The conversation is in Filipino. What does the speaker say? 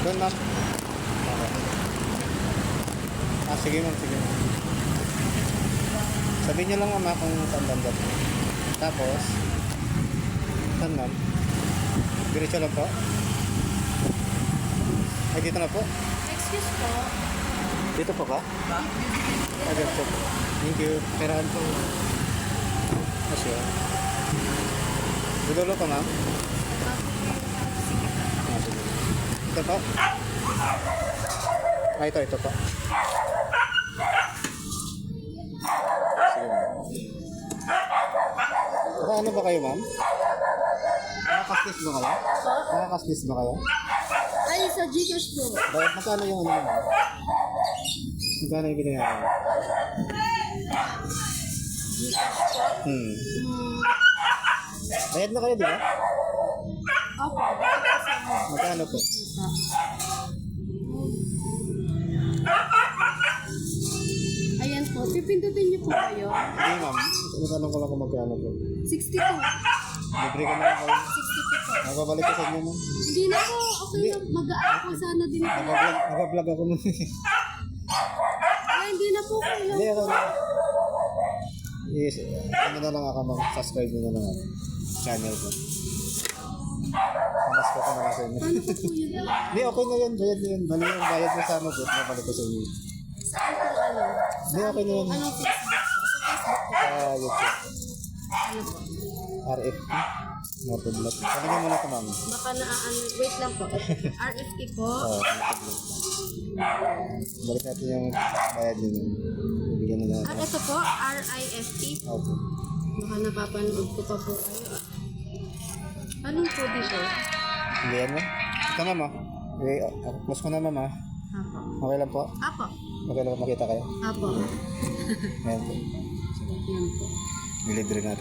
Doon ma'am. Okay. Sige ma'am, sige ma'am. Sabihin nyo lang ma'am kung saan banda. Tapos, saan ma'am? Diretso lang po? Ay, dito na po? Excuse po. Dito po ka? Ay, diretso po. Thank you. Peraan po. Asya. Dulo pa ma'am? Ito po? Ah, ito po. Sige ma'am. Ano ba kayo ma'am? Nakakaslis ba kayo? Nakakaslis ba kayo? Ay, sa Gcash po. Bakit magkano yung ano ma'am? Magkano yung binayaran mo? Bayad na kayo, di ba? Opo. Magkano po? Ayan po. Pipindutin niyo po kayo. Hindi ma'am. Natanong ko lang kung magkano po. 62. Libre ka na lang kayo. 62 po. Nababalik ko sa inyo ma'am. Hindi na po. Okay lang. Mag-aako sana din po. Nag-vlog ako ma'am. Ay, hindi na po kayo. Hindi ako na. Yes, ano na lang ako mag-subscribe nyo na lang ako. Channel ko. Pamas ko na lang sa inyo. Paano po po yun? Hindi, okay na yan. Bayad na yan. Bali yung bayad mo sa ano, but nabalik ko sa inyo. Saan po ano? Hindi, okay na yan. Anong Facebook po? Sa Facebook po. Sa YouTube. Ano po? RFP. Motovlog. Sabi niyo muna ito ma'am. Baka na ano. Wait lang po. RFP po. Oo, motovlog. Balik natin yung bayad nyo. Bibigyan na natin. At ito po, RIFP. Okay. Baka napapanood ko pa po kayo. Anong po dito? Hindi yan mo? Ito ma'am ah. Okay, close ko na ma'am ah. Apo. Okay lang po? Apo. Okay lang makita kayo? Apo. Ayan po. Yan po. Nilibre natin.